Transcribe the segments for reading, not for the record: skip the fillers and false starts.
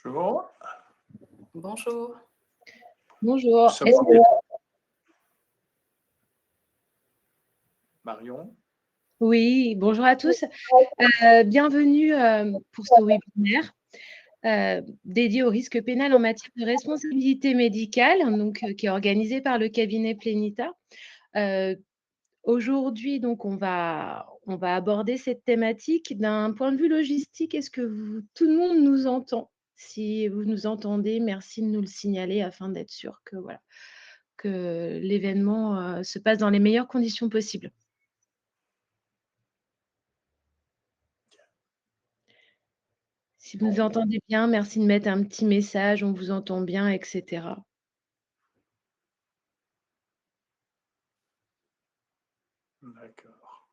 Bonjour. Bonjour. Bonjour. Marion. Oui, bonjour à tous. Bienvenue pour ce webinaire dédié au risque pénal en matière de responsabilité médicale, donc, qui est organisé par le cabinet Plenita. Aujourd'hui, donc, on va aborder cette thématique d'un point de vue logistique. Est-ce que tout le monde nous entend? Si vous nous entendez, merci de nous le signaler afin d'être sûr que, voilà, que l'événement se passe dans les meilleures conditions possibles. Si vous nous entendez bien, merci de mettre un petit message, on vous entend bien, etc. D'accord.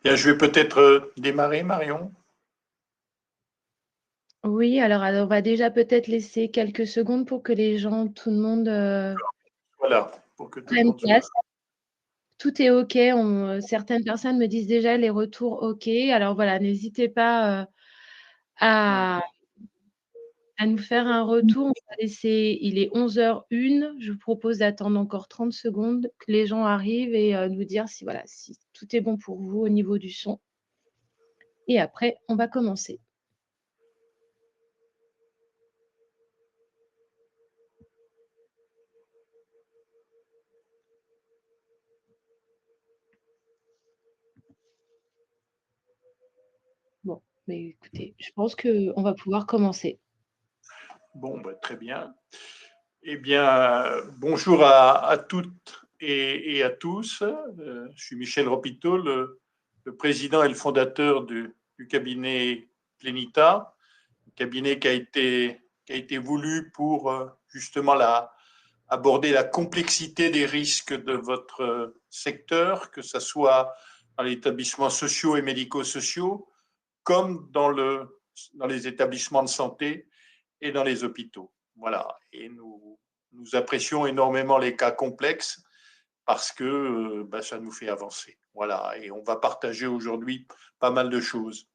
Bien, je vais peut-être démarrer, Marion. Oui, alors on va déjà peut-être laisser quelques secondes pour que les gens, tout le monde Voilà, pour que tout le prenne monde place. Tout est OK. Certaines personnes me disent déjà les retours OK. Alors voilà, n'hésitez pas à nous faire un retour. On va laisser, il est 11h01. Je vous propose d'attendre encore 30 secondes que les gens arrivent et nous dire si, voilà, si tout est bon pour vous au niveau du son. Et après, on va commencer. Bon, mais écoutez, je pense qu'on va pouvoir commencer. Bon, bah, très bien. Eh bien, bonjour à toutes et à tous. Je suis Michel Ropito, le président et le fondateur du cabinet Plenita, un cabinet qui a été voulu pour justement aborder la complexité des risques de votre secteur, que ce soit dans les établissements sociaux et médico-sociaux, comme dans les établissements de santé et dans les hôpitaux. Voilà. Et nous apprécions énormément les cas complexes parce que ça nous fait avancer. Voilà. Et on va partager aujourd'hui pas mal de choses.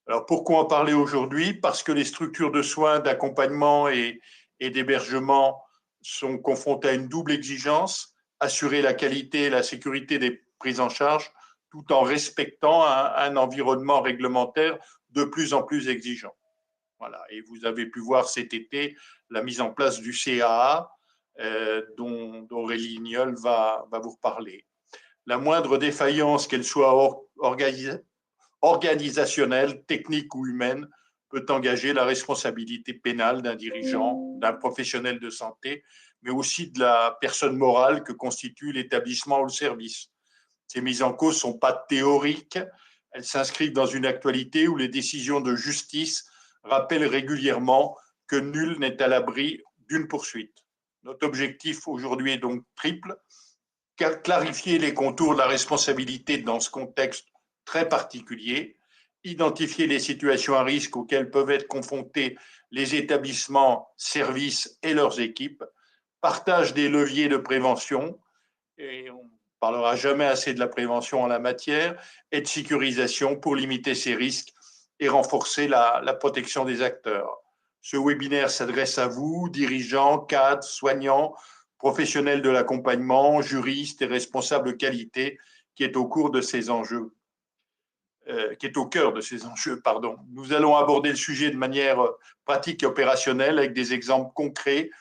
Alors pourquoi en parler aujourd'hui? Parce que les structures de soins, d'accompagnement et d'hébergement sont confrontées à une double exigence, assurer la qualité et la sécurité des prises en charge tout en respectant un environnement réglementaire de plus en plus exigeant. Voilà. Et vous avez pu voir cet été la mise en place du CAA, dont Aurélie Lignol va vous reparler. La moindre défaillance, qu'elle soit organisationnelle, technique ou humaine, peut engager la responsabilité pénale d'un dirigeant, d'un professionnel de santé, mais aussi de la personne morale que constitue l'établissement ou le service. Ces mises en cause ne sont pas théoriques, elles s'inscrivent dans une actualité où les décisions de justice rappellent régulièrement que nul n'est à l'abri d'une poursuite. Notre objectif aujourd'hui est donc triple: clarifier les contours de la responsabilité dans ce contexte très particulier, identifier les situations à risque auxquelles peuvent être confrontés les établissements, services et leurs équipes, partage des leviers de prévention, et on ne parlera jamais assez de la prévention en la matière, et de sécurisation pour limiter ces risques et renforcer la protection des acteurs. Ce webinaire s'adresse à vous, dirigeants, cadres, soignants, professionnels de l'accompagnement, juristes et responsables qualité, qui est au cours de ces enjeux. Qui est au cœur de ces enjeux, pardon. Nous allons aborder le sujet de manière pratique et opérationnelle avec des exemples concrets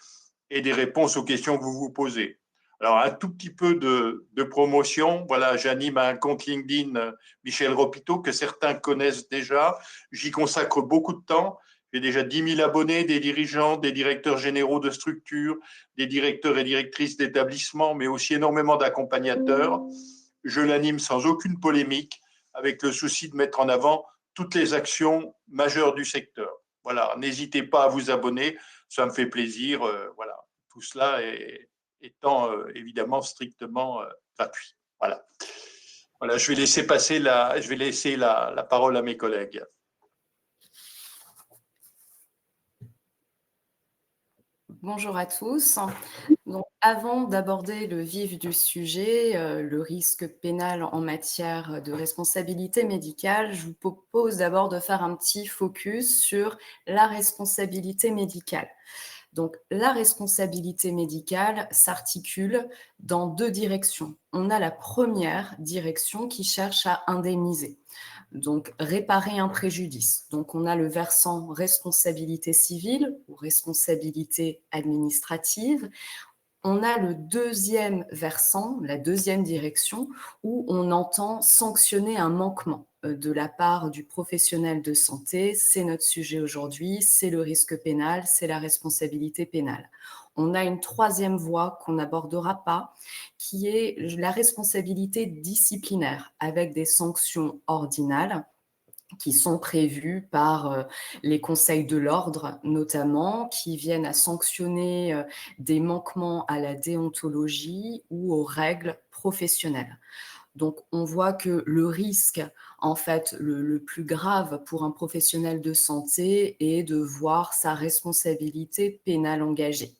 et des réponses aux questions que vous vous posez. Alors, un tout petit peu de promotion. Voilà, j'anime un compte LinkedIn Michel Ropito que certains connaissent déjà. J'y consacre beaucoup de temps. J'ai déjà 10 000 abonnés, des dirigeants, des directeurs généraux de structures, des directeurs et directrices d'établissements, mais aussi énormément d'accompagnateurs. Je l'anime sans aucune polémique, avec le souci de mettre en avant toutes les actions majeures du secteur. Voilà, n'hésitez pas à vous abonner, ça me fait plaisir. Voilà, tout cela étant évidemment strictement gratuit. Voilà. Voilà, je vais laisser la parole à mes collègues. Bonjour à tous. Donc, avant d'aborder le vif du sujet, le risque pénal en matière de responsabilité médicale, je vous propose d'abord de faire un petit focus sur la responsabilité médicale. Donc, la responsabilité médicale s'articule dans deux directions. On a la première direction qui cherche à indemniser, donc réparer un préjudice. Donc, on a le versant responsabilité civile ou responsabilité administrative. On a le deuxième versant, la deuxième direction, où on entend sanctionner un manquement de la part du professionnel de santé. C'est notre sujet aujourd'hui, c'est le risque pénal, c'est la responsabilité pénale. On a une troisième voie qu'on n'abordera pas, qui est la responsabilité disciplinaire, avec des sanctions ordinales qui sont prévues par les conseils de l'ordre, notamment, qui viennent à sanctionner des manquements à la déontologie ou aux règles professionnelles. Donc, on voit que le risque, en fait, le plus grave pour un professionnel de santé est de voir sa responsabilité pénale engagée.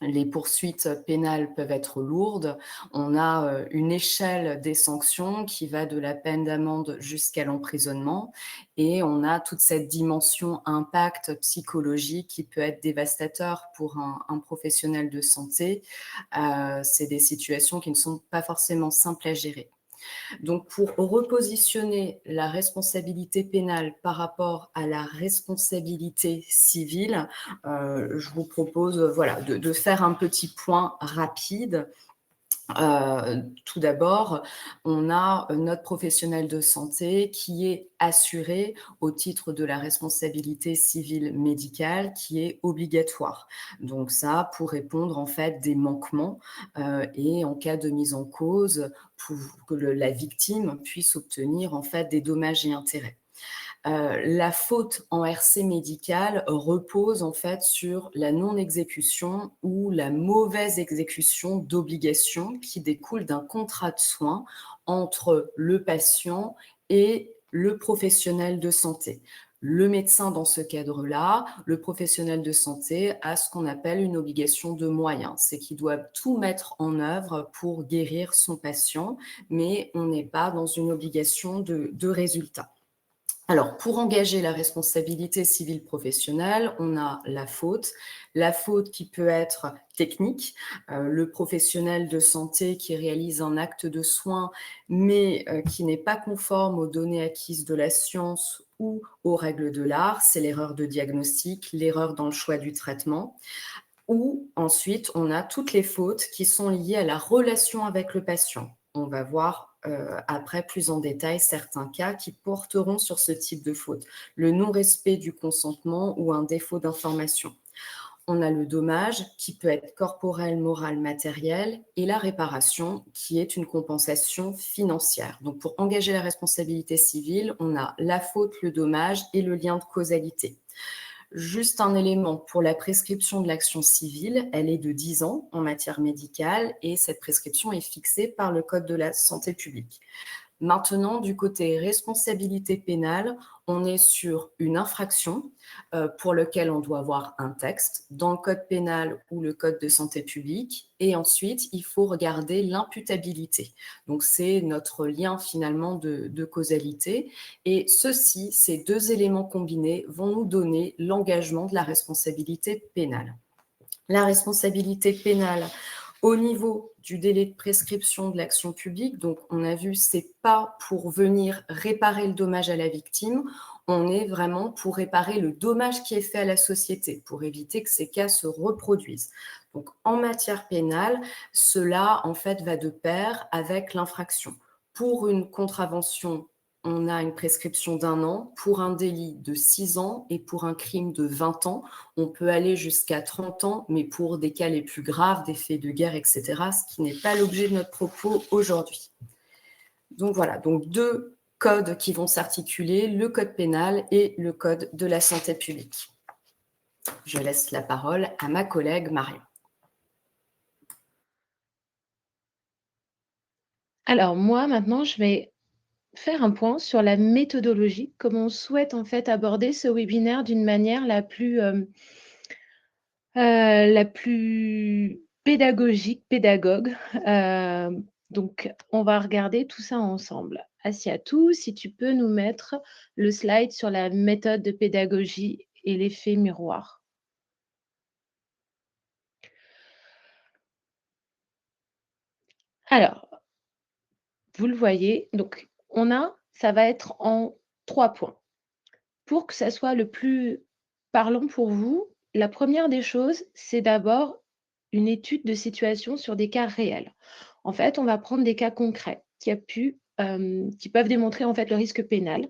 Les poursuites pénales peuvent être lourdes. On a une échelle des sanctions qui va de la peine d'amende jusqu'à l'emprisonnement et on a toute cette dimension impact psychologique qui peut être dévastateur pour un professionnel de santé. C'est des situations qui ne sont pas forcément simples à gérer. Donc, pour repositionner la responsabilité pénale par rapport à la responsabilité civile, je vous propose voilà, de faire un petit point rapide. Tout d'abord, on a notre professionnel de santé qui est assuré au titre de la responsabilité civile médicale qui est obligatoire. Donc ça, pour répondre en fait des manquements et en cas de mise en cause, pour que la victime puisse obtenir en fait des dommages et intérêts. La faute en RC médical repose en fait sur la non-exécution ou la mauvaise exécution d'obligations qui découlent d'un contrat de soins entre le patient et le professionnel de santé. Le médecin, dans ce cadre-là, le professionnel de santé a ce qu'on appelle une obligation de moyens. C'est qu'il doit tout mettre en œuvre pour guérir son patient, mais on n'est pas dans une obligation de résultat. Alors, pour engager la responsabilité civile professionnelle, on a la faute qui peut être technique, le professionnel de santé qui réalise un acte de soin, mais qui n'est pas conforme aux données acquises de la science ou aux règles de l'art, c'est l'erreur de diagnostic, l'erreur dans le choix du traitement. Ou ensuite, on a toutes les fautes qui sont liées à la relation avec le patient. On va voir après plus en détail certains cas qui porteront sur ce type de faute. Le non-respect du consentement ou un défaut d'information. On a le dommage qui peut être corporel, moral, matériel et la réparation qui est une compensation financière. Donc pour engager la responsabilité civile, on a la faute, le dommage et le lien de causalité. Juste un élément, pour la prescription de l'action civile, elle est de 10 ans en matière médicale et cette prescription est fixée par le Code de la santé publique. Maintenant, du côté responsabilité pénale, on est sur une infraction pour laquelle on doit avoir un texte dans le code pénal ou le code de santé publique. Et ensuite, il faut regarder l'imputabilité. Donc, c'est notre lien finalement de causalité. Et ceci, ces deux éléments combinés, vont nous donner l'engagement de la responsabilité pénale. La responsabilité pénale au niveau du délai de prescription de l'action publique, donc on a vu, c'est pas pour venir réparer le dommage à la victime, on est vraiment pour réparer le dommage qui est fait à la société, pour éviter que ces cas se reproduisent. Donc en matière pénale, cela en fait va de pair avec l'infraction. Pour une contravention, on a une prescription d'1 an, pour un délit de 6 ans et pour un crime de 20 ans. On peut aller jusqu'à 30 ans, mais pour des cas les plus graves, des faits de guerre, etc., ce qui n'est pas l'objet de notre propos aujourd'hui. Donc voilà, donc deux codes qui vont s'articuler, le code pénal et le code de la santé publique. Je laisse la parole à ma collègue Marion. Alors moi, maintenant, je vais faire un point sur la méthodologie, comment on souhaite en fait aborder ce webinaire d'une manière la plus La plus pédagogue. Donc on va regarder tout ça ensemble. Assiatou, si tu peux nous mettre le slide sur la méthode de pédagogie et l'effet miroir. Alors, vous le voyez, donc ça va être en 3 points. Pour que ça soit le plus parlant pour vous, la première des choses, c'est d'abord une étude de situation sur des cas réels. En fait, on va prendre des cas concrets qui peuvent démontrer en fait le risque pénal,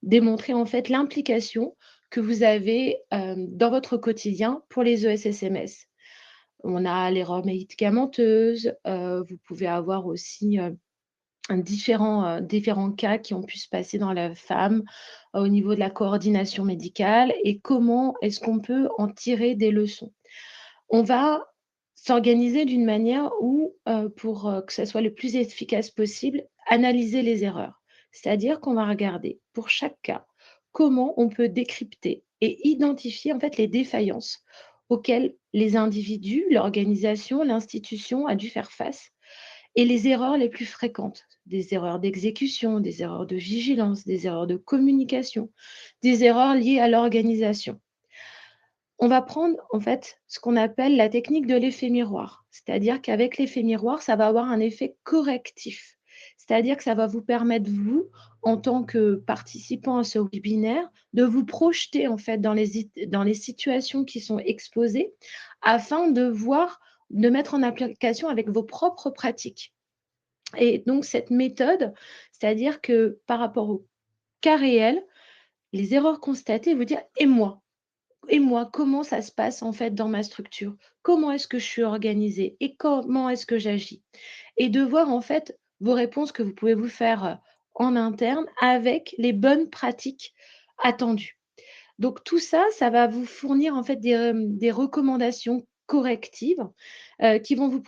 démontrer en fait l'implication que vous avez dans votre quotidien pour les ESSMS. On a l'erreur médicamenteuse, vous pouvez avoir aussi différents cas qui ont pu se passer dans la femme au niveau de la coordination médicale et comment est-ce qu'on peut en tirer des leçons. On va s'organiser d'une manière où, pour, que ça soit le plus efficace possible, analyser les erreurs. C'est-à-dire qu'on va regarder pour chaque cas, comment on peut décrypter et identifier en fait les défaillances auxquelles les individus, l'organisation, l'institution a dû faire face et les erreurs les plus fréquentes, des erreurs d'exécution, des erreurs de vigilance, des erreurs de communication, des erreurs liées à l'organisation. On va prendre en fait ce qu'on appelle la technique de l'effet miroir. C'est-à-dire qu'avec l'effet miroir, ça va avoir un effet correctif. C'est-à-dire que ça va vous permettre, vous, en tant que participant à ce webinaire, de vous projeter en fait dans les situations qui sont exposées afin de voir, de mettre en application avec vos propres pratiques. Et donc cette méthode, c'est-à-dire que par rapport au cas réel, les erreurs constatées, vous dire: «Et moi? Et moi, comment ça se passe en fait dans ma structure? Comment est-ce que je suis organisée et comment est-ce que j'agis?» Et de voir en fait vos réponses que vous pouvez vous faire, en interne avec les bonnes pratiques attendues. Donc tout ça, ça va vous fournir en fait des recommandations correctives, qui vont vous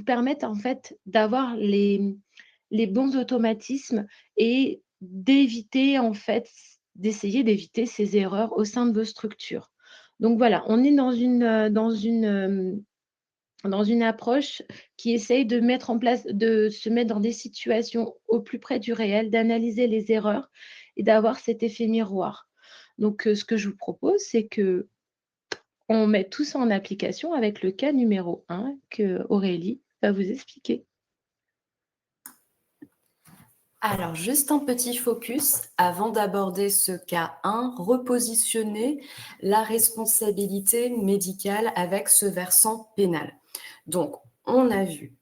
permettre en fait d'avoir les bons automatismes et d'éviter en fait d'essayer d'éviter ces erreurs au sein de vos structures. Donc voilà, on est dans une approche qui essaye de se mettre dans des situations au plus près du réel, d'analyser les erreurs et d'avoir cet effet miroir. Donc, ce que je vous propose, c'est qu'on met tout ça en application avec le cas numéro 1 que Aurélie va vous expliquer. Alors, juste un petit focus avant d'aborder ce cas 1, repositionner la responsabilité médicale avec ce versant pénal. Donc, on a vu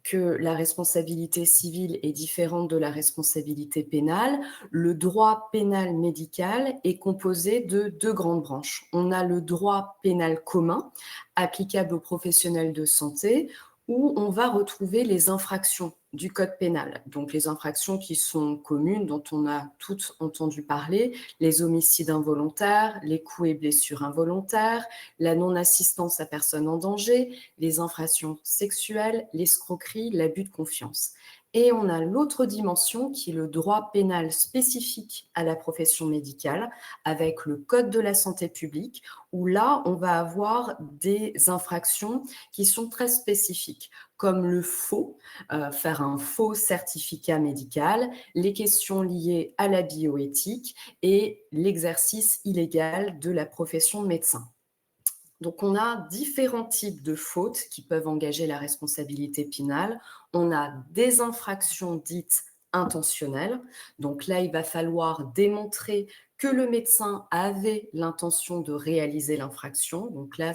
que la responsabilité civile est différente de la responsabilité pénale. Le droit pénal médical est composé de 2 grandes branches. On a le droit pénal commun, applicable aux professionnels de santé, où on va retrouver les infractions du code pénal. Donc les infractions qui sont communes, dont on a toutes entendu parler, les homicides involontaires, les coups et blessures involontaires, la non-assistance à personne en danger, les infractions sexuelles, l'escroquerie, l'abus de confiance. Et on a l'autre dimension qui est le droit pénal spécifique à la profession médicale avec le Code de la santé publique où là, on va avoir des infractions qui sont très spécifiques comme le faux, faire un faux certificat médical, les questions liées à la bioéthique et l'exercice illégal de la profession de médecin. Donc, on a différents types de fautes qui peuvent engager la responsabilité pénale. On a des infractions dites intentionnelles. Donc là, il va falloir démontrer que le médecin avait l'intention de réaliser l'infraction. Donc là,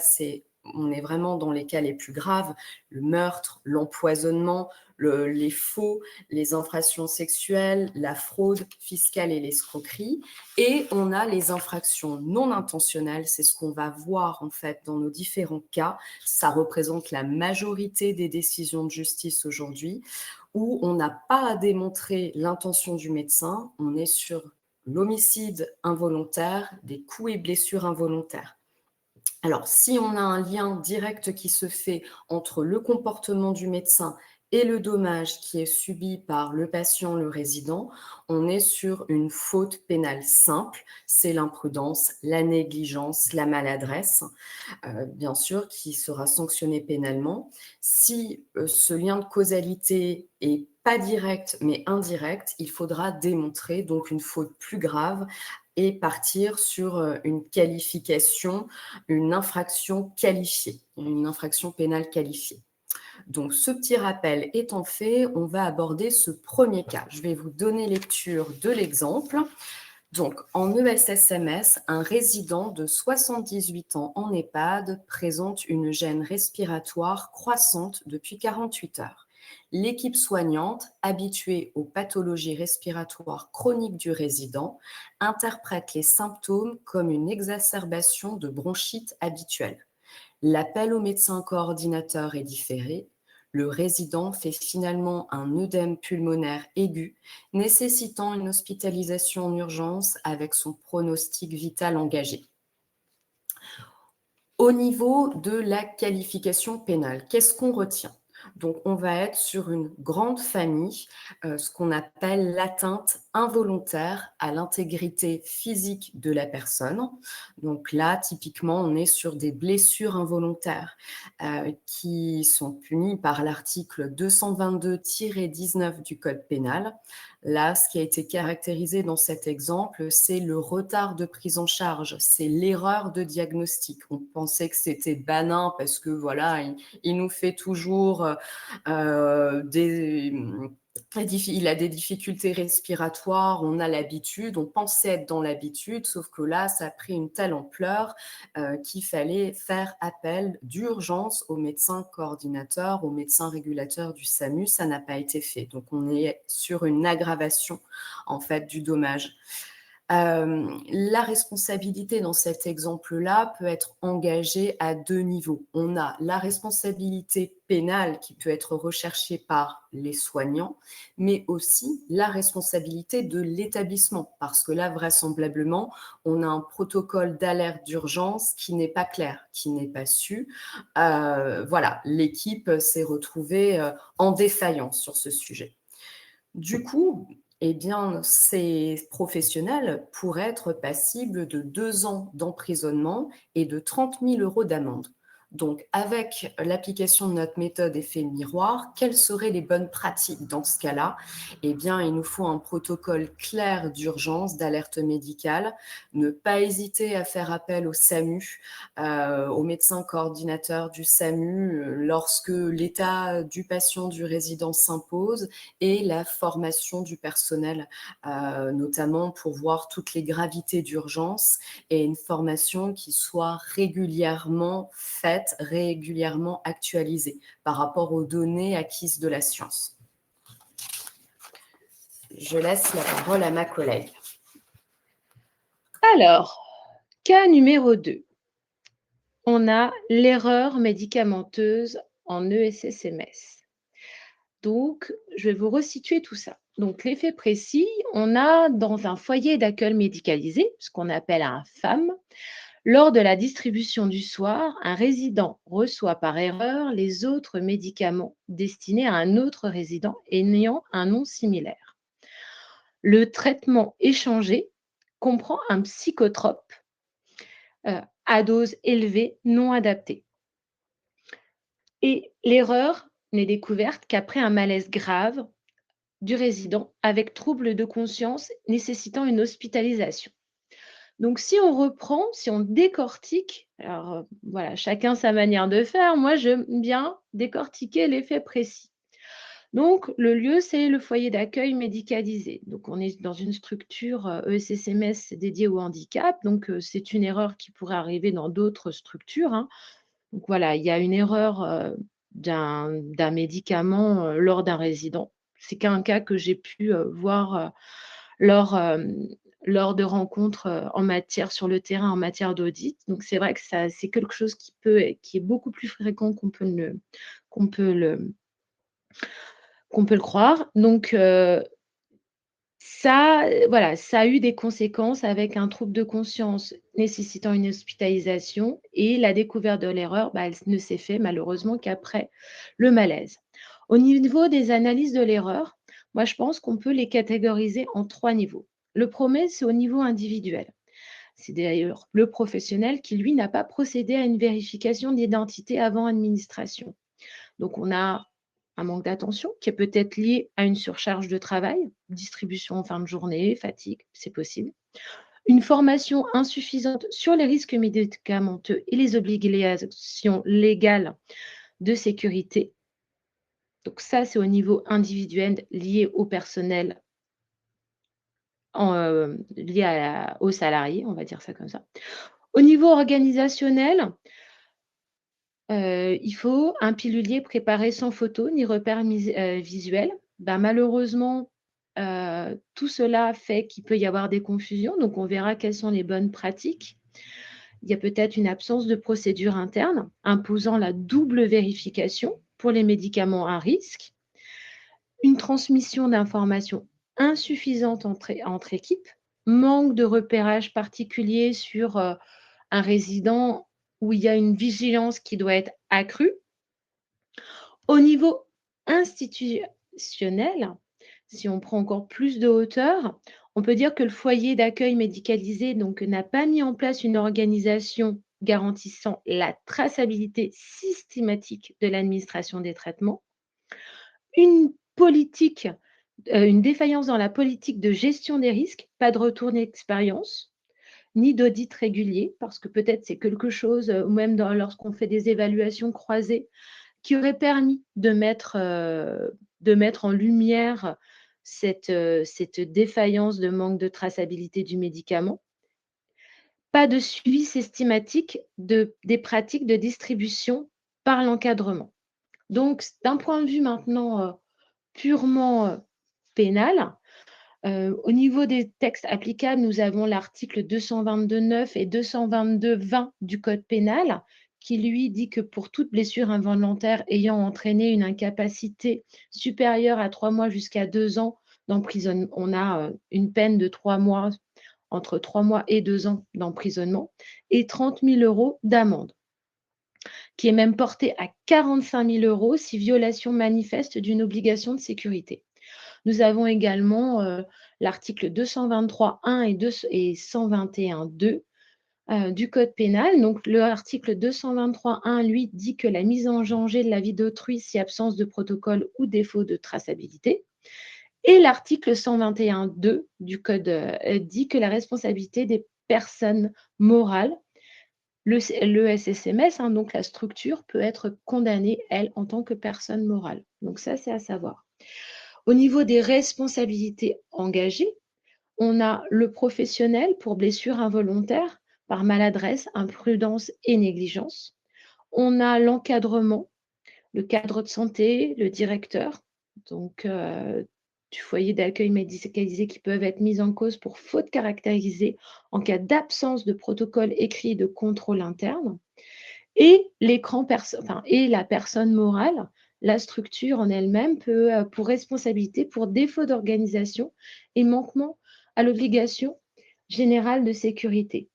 on est vraiment dans les cas les plus graves, le meurtre, l'empoisonnement, les faux, les infractions sexuelles, la fraude fiscale et l'escroquerie. Et on a les infractions non intentionnelles, c'est ce qu'on va voir en fait dans nos différents cas. Ça représente la majorité des décisions de justice aujourd'hui, où on n'a pas à démontrer l'intention du médecin, on est sur l'homicide involontaire, des coups et blessures involontaires. Alors, si on a un lien direct qui se fait entre le comportement du médecin et le dommage qui est subi par le patient, le résident, on est sur une faute pénale simple, c'est l'imprudence, la négligence, la maladresse, bien sûr, qui sera sanctionné pénalement. Si ce lien de causalité est pas direct mais indirect, il faudra démontrer donc une faute plus grave et partir sur une qualification, une infraction qualifiée, une infraction pénale qualifiée. Donc, ce petit rappel étant fait, on va aborder ce premier cas. Je vais vous donner lecture de l'exemple. Donc, en ESSMS, un résident de 78 ans en EHPAD présente une gêne respiratoire croissante depuis 48 heures. L'équipe soignante, habituée aux pathologies respiratoires chroniques du résident, interprète les symptômes comme une exacerbation de bronchite habituelle. L'appel au médecin coordinateur est différé. Le résident fait finalement un œdème pulmonaire aigu, nécessitant une hospitalisation en urgence avec son pronostic vital engagé. Au niveau de la qualification pénale, qu'est-ce qu'on retient ? Donc, on va être sur une grande famille, ce qu'on appelle l'atteinte involontaire à l'intégrité physique de la personne. Donc là, typiquement, on est sur des blessures involontaires qui sont punies par l'article 222-19 du Code pénal. Là, ce qui a été caractérisé dans cet exemple, c'est le retard de prise en charge, c'est l'erreur de diagnostic. On pensait que c'était banal parce que voilà, il nous fait toujours il a des difficultés respiratoires, on a l'habitude, on pensait être dans l'habitude, sauf que là, ça a pris une telle ampleur qu'il fallait faire appel d'urgence au médecin coordinateur, au médecin régulateur du SAMU. Ça n'a pas été fait. Donc, on est sur une aggravation, en fait, du dommage. La responsabilité dans cet exemple-là peut être engagée à deux niveaux. On a la responsabilité pénale qui peut être recherchée par les soignants, mais aussi la responsabilité de l'établissement, parce que là, vraisemblablement, on a un protocole d'alerte d'urgence qui n'est pas clair, qui n'est pas su. Voilà, l'équipe s'est retrouvée en défaillance sur ce sujet. Du coup, eh bien, ces professionnels pourraient être passibles de 2 ans d'emprisonnement et de 30 000 € d'amende. Donc, avec l'application de notre méthode effet miroir, quelles seraient les bonnes pratiques dans ce cas-là ? Eh bien, il nous faut un protocole clair d'urgence, d'alerte médicale, ne pas hésiter à faire appel au SAMU, au médecin coordinateur du SAMU lorsque l'état du patient, du résident s'impose, et la formation du personnel, notamment pour voir toutes les gravités d'urgence, et une formation qui soit régulièrement faite, régulièrement actualisée par rapport aux données acquises de la science. Je laisse la parole à ma collègue. Alors, cas numéro 2. On a l'erreur médicamenteuse en ESSMS. Donc, je vais vous resituer tout ça. Donc, l'effet précis, on a dans un foyer d'accueil médicalisé, ce qu'on appelle un FAM, lors de la distribution du soir, un résident reçoit par erreur les autres médicaments destinés à un autre résident ayant un nom similaire. Le traitement échangé comprend un psychotrope à dose élevée non adaptée. Et l'erreur n'est découverte qu'après un malaise grave du résident avec trouble de conscience nécessitant une hospitalisation. Donc, si on reprend, si on décortique, alors voilà, chacun sa manière de faire. Moi, j'aime bien décortiquer l'effet précis. Donc, le lieu, c'est le foyer d'accueil médicalisé. Donc, on est dans une structure ESSMS dédiée au handicap. Donc, c'est une erreur qui pourrait arriver dans d'autres structures, hein. Donc, voilà, il y a une erreur d'un médicament lors d'un résident. C'est qu'un cas que j'ai pu voir lors de rencontres en matière sur le terrain, en matière d'audit. Donc, c'est vrai que c'est quelque chose qui est beaucoup plus fréquent qu'on peut le croire. Donc, voilà, ça a eu des conséquences avec un trouble de conscience nécessitant une hospitalisation, et la découverte de l'erreur, elle ne s'est fait malheureusement qu'après le malaise. Au niveau des analyses de l'erreur, moi, je pense qu'on peut les catégoriser en 3 niveaux. Le premier, c'est au niveau individuel. C'est d'ailleurs le professionnel qui, lui, n'a pas procédé à une vérification d'identité avant administration. Donc, on a un manque d'attention qui est peut-être lié à une surcharge de travail, distribution en fin de journée, fatigue, c'est possible. Une formation insuffisante sur les risques médicamenteux et les obligations légales de sécurité. Donc ça, c'est au niveau individuel lié au personnel, lié aux salariés, on va dire ça comme ça. Au niveau organisationnel, il faut un pilulier préparé sans photo ni repère visuel. Ben, malheureusement, tout cela fait qu'il peut y avoir des confusions, donc on verra quelles sont les bonnes pratiques. Il y a peut-être une absence de procédure interne imposant la double vérification pour les médicaments à risque, une transmission d'informations insuffisante entre équipes, manque de repérage particulier sur un résident où il y a une vigilance qui doit être accrue. Au niveau institutionnel, si on prend encore plus de hauteur, on peut dire que le foyer d'accueil médicalisé donc, n'a pas mis en place une organisation garantissant la traçabilité systématique de l'administration des traitements, une politique, une défaillance dans la politique de gestion des risques, pas de retour d'expérience, ni d'audit régulier, parce que peut-être c'est quelque chose, ou même lorsqu'on fait des évaluations croisées, qui aurait permis de mettre en lumière cette défaillance de manque de traçabilité du médicament. Pas de suivi systématique des pratiques de distribution par l'encadrement. Donc, d'un point de vue maintenant purement pénal, au niveau des textes applicables, nous avons l'article 222.9 et 222.20 du Code pénal qui, lui, dit que pour toute blessure involontaire ayant entraîné une incapacité supérieure à 3 mois jusqu'à 2 ans d'emprisonnement, on a une peine de 3 mois, entre 3 mois et 2 ans d'emprisonnement et 30 000 € d'amende, qui est même portée à 45 000 € si violation manifeste d'une obligation de sécurité. Nous avons également l'article 223.1 et 121.2 du Code pénal. Donc, l'article 223.1, lui, dit que la mise en danger de la vie d'autrui si absence de protocole ou défaut de traçabilité. Et l'article 121.2 du Code dit que la responsabilité des personnes morales, le SSMS, donc la structure, peut être condamnée, elle, en tant que personne morale. Donc ça, c'est à savoir. Au niveau des responsabilités engagées, on a le professionnel pour blessure involontaire par maladresse, imprudence et négligence. On a l'encadrement, le cadre de santé, le directeur, donc du foyer d'accueil médicalisé qui peuvent être mis en cause pour faute caractérisée en cas d'absence de protocole écrit de contrôle interne. Et la personne morale, la structure en elle-même peut, pour responsabilité, pour défaut d'organisation et manquement à l'obligation générale de sécurité.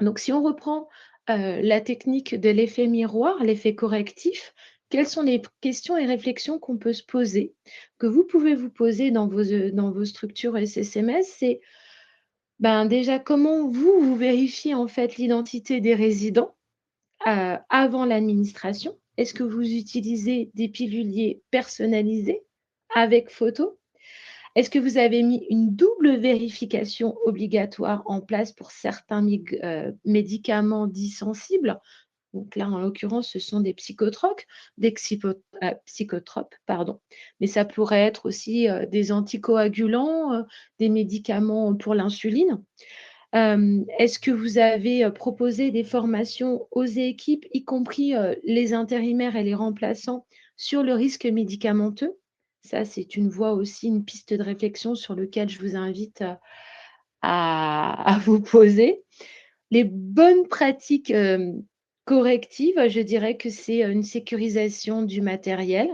Donc, si on reprend la technique de l'effet miroir, l'effet correctif, quelles sont les questions et réflexions qu'on peut se poser, que vous pouvez vous poser dans vos structures SSMS, c'est déjà comment vous vérifiez en fait l'identité des résidents avant l'administration. Est-ce que vous utilisez des piluliers personnalisés avec photo? Est-ce que vous avez mis une double vérification obligatoire en place pour certains médicaments dits sensibles? Donc là, en l'occurrence, ce sont des psychotropes, mais ça pourrait être aussi des anticoagulants, des médicaments pour l'insuline. Est-ce que vous avez proposé des formations aux équipes, y compris les intérimaires et les remplaçants, sur le risque médicamenteux? Ça, c'est une voie aussi, une piste de réflexion sur laquelle je vous invite à vous poser. Les bonnes pratiques correctives, je dirais que c'est une sécurisation du matériel.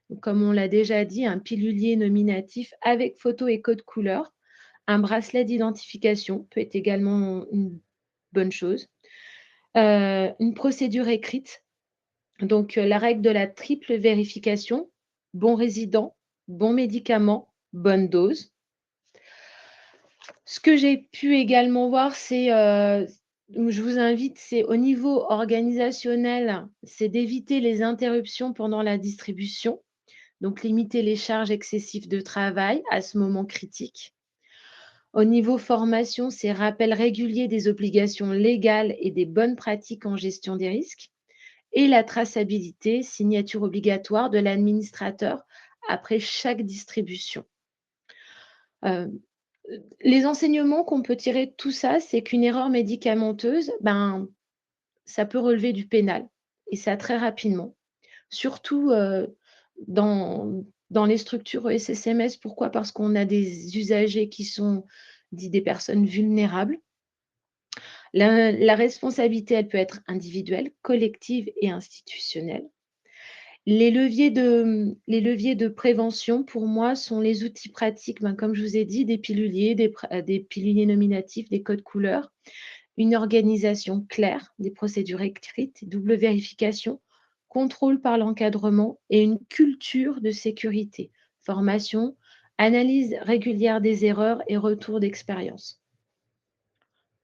Donc, comme on l'a déjà dit, un pilulier nominatif avec photo et code couleur. Un bracelet d'identification peut être également une bonne chose. Une procédure écrite, donc la règle de la triple vérification, bon résident, bon médicament, bonne dose. Ce que j'ai pu également voir, c'est, où je vous invite, c'est au niveau organisationnel, c'est d'éviter les interruptions pendant la distribution, donc limiter les charges excessives de travail à ce moment critique. Au niveau formation, c'est rappel régulier des obligations légales et des bonnes pratiques en gestion des risques. Et la traçabilité, signature obligatoire de l'administrateur après chaque distribution. Euh, les enseignements qu'on peut tirer de tout ça, c'est qu'une erreur médicamenteuse, ben, ça peut relever du pénal, et ça très rapidement. Surtout dans les structures ESSMS. Pourquoi? Parce qu'on a des usagers qui sont dits des personnes vulnérables. La responsabilité, elle peut être individuelle, collective et institutionnelle. Les leviers de prévention, pour moi, sont les outils pratiques, ben, comme je vous ai dit, des piluliers, des piluliers nominatifs, des codes couleurs, une organisation claire, des procédures écrites, double vérification, contrôle par l'encadrement et une culture de sécurité, formation, analyse régulière des erreurs et retour d'expérience.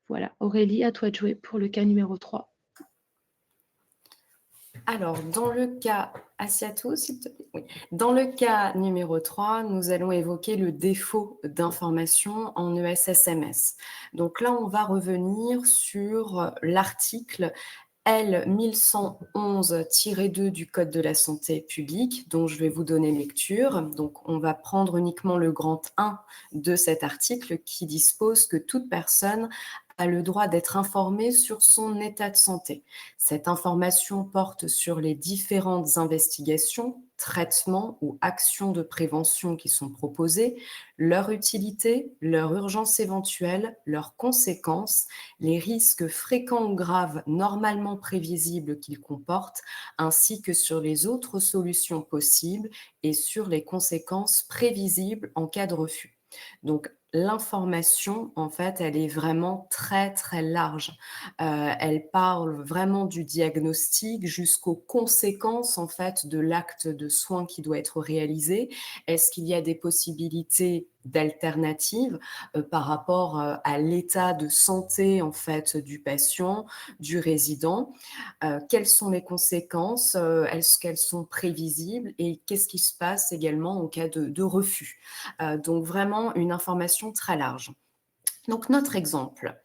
Voilà, Aurélie, à toi de jouer pour le cas numéro 3. Alors, dans le cas, Asiato, s'il te plaît. Oui. Dans le cas numéro 3, nous allons évoquer le défaut d'information en ESSMS. Donc là, on va revenir sur l'article L 1111-2 du Code de la santé publique, dont je vais vous donner lecture. Donc, on va prendre uniquement le grand 1 de cet article qui dispose que toute personne a le droit d'être informée sur son état de santé. Cette information porte sur les différentes investigations, traitements ou actions de prévention qui sont proposées, leur utilité, leur urgence éventuelle, leurs conséquences, les risques fréquents ou graves normalement prévisibles qu'ils comportent, ainsi que sur les autres solutions possibles et sur les conséquences prévisibles en cas de refus. Donc, l'information, en fait, elle est vraiment très, très large. Elle parle vraiment du diagnostic jusqu'aux conséquences, en fait, de l'acte de soin qui doit être réalisé. Est-ce qu'il y a des possibilités d'alternatives par rapport à l'état de santé, en fait, du patient, du résident? Quelles sont les conséquences? Est-ce qu'elles sont prévisibles? Et qu'est-ce qui se passe également en cas de refus? Donc vraiment une information très large. Donc notre exemple,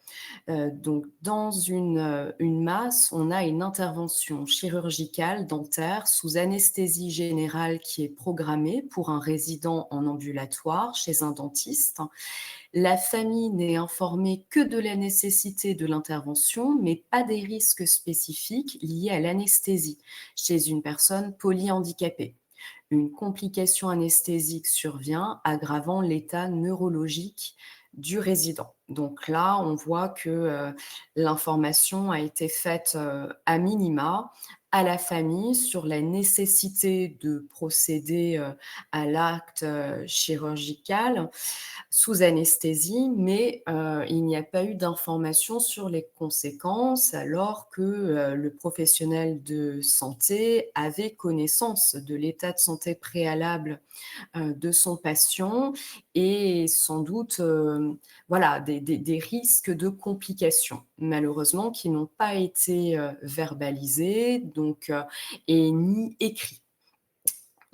donc dans une masse, on a une intervention chirurgicale dentaire sous anesthésie générale qui est programmée pour un résident en ambulatoire chez un dentiste. La famille n'est informée que de la nécessité de l'intervention, mais pas des risques spécifiques liés à l'anesthésie chez une personne polyhandicapée. Une complication anesthésique survient, aggravant l'état neurologique du résident. Donc là, on voit que l'information a été faite à minima à la famille sur la nécessité de procéder à l'acte chirurgical sous anesthésie, mais il n'y a pas eu d'information sur les conséquences alors que le professionnel de santé avait connaissance de l'état de santé préalable de son patient et sans doute voilà, des risques de complications, malheureusement, qui n'ont pas été verbalisés donc, et ni écrits.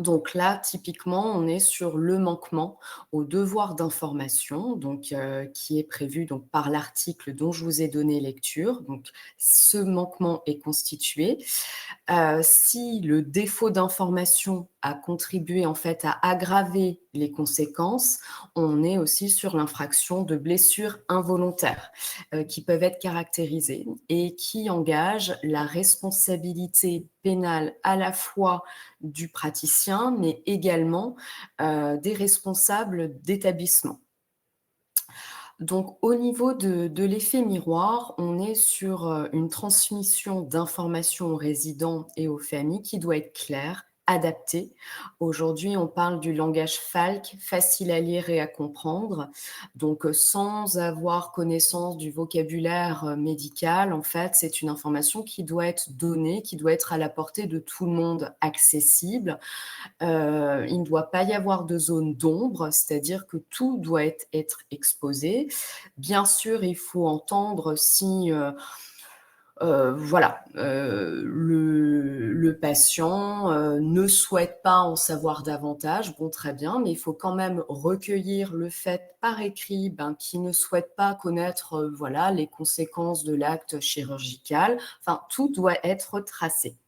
Donc là, typiquement, on est sur le manquement au devoir d'information, donc qui est prévu donc par l'article dont je vous ai donné lecture. Donc ce manquement est constitué. Si le défaut d'information a contribué en fait à aggraver les conséquences, on est aussi sur l'infraction de blessures involontaires qui peuvent être caractérisées et qui engagent la responsabilité pénale à la fois du praticien, mais également des responsables d'établissement. Donc, au niveau de l'effet miroir, on est sur une transmission d'informations aux résidents et aux familles qui doit être claire, adapté. Aujourd'hui, on parle du langage FALC, facile à lire et à comprendre. Donc, sans avoir connaissance du vocabulaire médical, en fait, c'est une information qui doit être donnée, qui doit être à la portée de tout le monde, accessible. Il ne doit pas y avoir de zone d'ombre, c'est-à-dire que tout doit être exposé. Bien sûr, il faut entendre si le patient ne souhaite pas en savoir davantage, bon, très bien, mais il faut quand même recueillir le fait par écrit qu'il ne souhaite pas connaître les conséquences de l'acte chirurgical. Enfin, tout doit être tracé.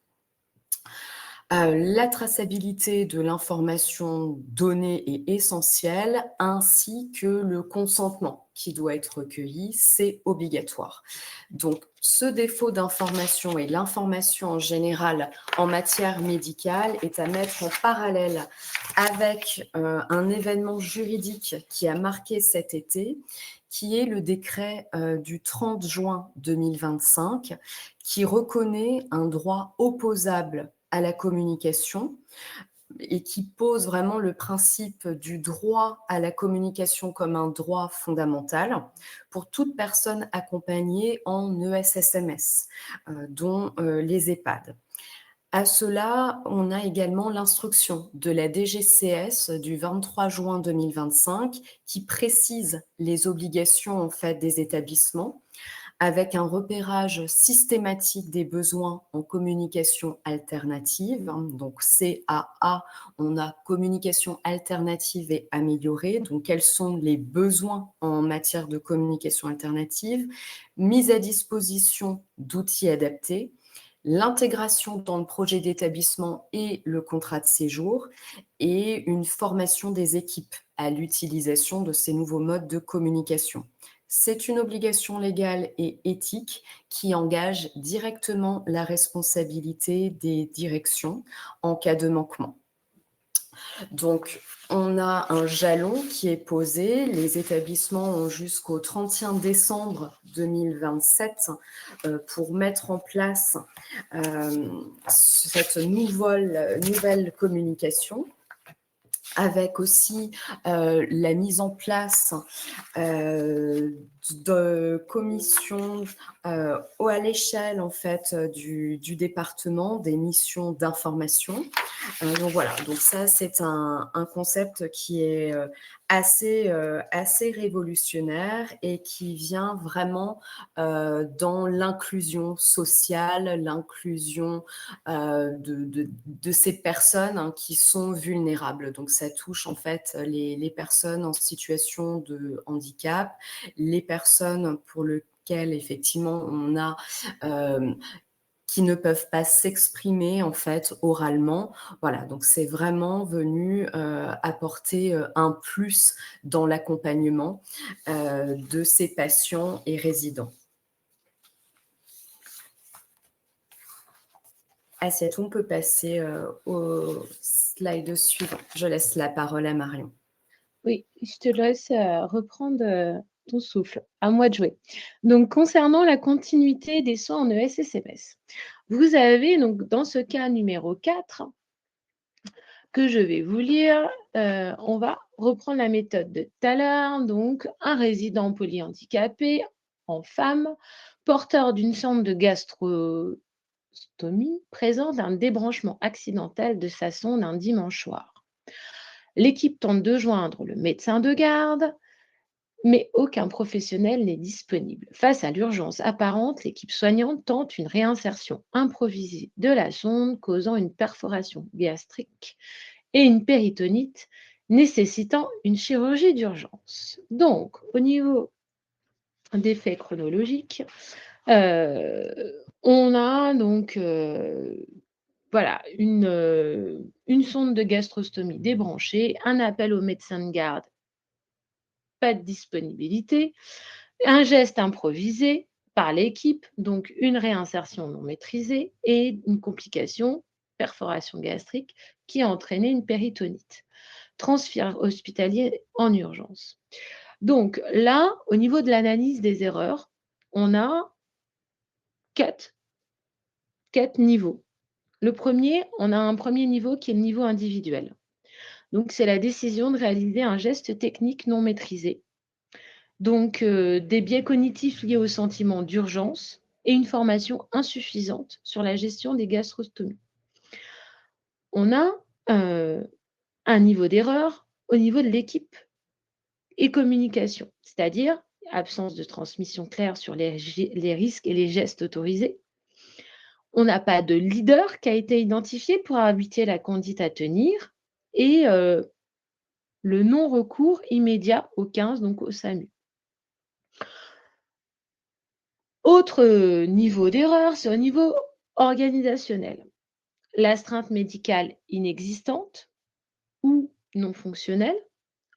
La traçabilité de l'information donnée est essentielle, ainsi que le consentement qui doit être recueilli, c'est obligatoire. Donc, ce défaut d'information et l'information en général en matière médicale est à mettre en parallèle avec un événement juridique qui a marqué cet été, qui est le décret du 30 juin 2025, qui reconnaît un droit opposable à la communication et qui pose vraiment le principe du droit à la communication comme un droit fondamental pour toute personne accompagnée en ESSMS, dont les EHPAD. À cela, on a également l'instruction de la DGCS du 23 juin 2025 qui précise les obligations en fait des établissements avec un repérage systématique des besoins en communication alternative. Donc CAA, on a communication alternative et améliorée. Donc quels sont les besoins en matière de communication alternative? Mise à disposition d'outils adaptés, l'intégration dans le projet d'établissement et le contrat de séjour et une formation des équipes à l'utilisation de ces nouveaux modes de communication. C'est une obligation légale et éthique qui engage directement la responsabilité des directions en cas de manquement. Donc, on a un jalon qui est posé. Les établissements ont jusqu'au 31 décembre 2027 pour mettre en place cette nouvelle communication, avec aussi la mise en place de commissions à l'échelle en fait du département, des missions d'information. Donc voilà, donc ça c'est un concept qui est assez révolutionnaire et qui vient vraiment dans l'inclusion sociale, l'inclusion de ces personnes qui sont vulnérables. Donc ça touche en fait les personnes en situation de handicap, les personnes pour lesquelles effectivement on a qui ne peuvent pas s'exprimer en fait oralement. Voilà, donc c'est vraiment venu apporter un plus dans l'accompagnement de ces patients et résidents. Assiette, on peut passer au slide suivant. Je laisse la parole à Marion. Oui, je te laisse reprendre ton souffle. À moi de jouer. Donc, concernant la continuité des soins en ESSMS, vous avez donc dans ce cas numéro 4 que je vais vous lire, on va reprendre la méthode de tout à l'heure. Donc, un résident polyhandicapé en femme, porteur d'une sonde de gastrostomie, présente un débranchement accidentel de sa sonde un dimanche soir. L'équipe tente de joindre le médecin de garde, mais aucun professionnel n'est disponible. Face à l'urgence apparente, l'équipe soignante tente une réinsertion improvisée de la sonde, causant une perforation gastrique et une péritonite, nécessitant une chirurgie d'urgence. Donc, au niveau des faits chronologiques, on a donc une sonde de gastrostomie débranchée, un appel au médecin de garde, pas de disponibilité, un geste improvisé par l'équipe, donc une réinsertion non maîtrisée et une complication, perforation gastrique, qui a entraîné une péritonite. Transfert hospitalier en urgence. Donc là, au niveau de l'analyse des erreurs, on a quatre niveaux. Le premier, on a un premier niveau qui est le niveau individuel. Donc, c'est la décision de réaliser un geste technique non maîtrisé. Donc, des biais cognitifs liés au sentiment d'urgence et une formation insuffisante sur la gestion des gastrostomies. On a un niveau d'erreur au niveau de l'équipe et communication, c'est-à-dire absence de transmission claire sur les risques et les gestes autorisés. On n'a pas de leader qui a été identifié pour inviter la conduite à tenir et le non-recours immédiat au 15, donc au SAMU. Autre niveau d'erreur, c'est au niveau organisationnel. L'astreinte médicale inexistante ou non fonctionnelle.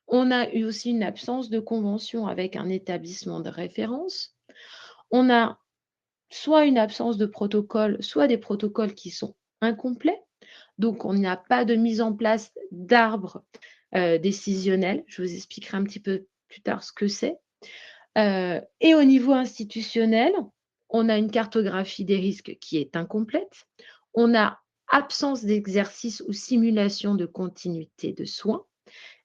On a eu aussi une absence de convention avec un établissement de référence. On a soit une absence de protocole, soit des protocoles qui sont incomplets. Donc, on n'a pas de mise en place d'arbre décisionnel. Je vous expliquerai un petit peu plus tard ce que c'est. Et au niveau institutionnel, on a une cartographie des risques qui est incomplète. On a absence d'exercice ou simulation de continuité de soins.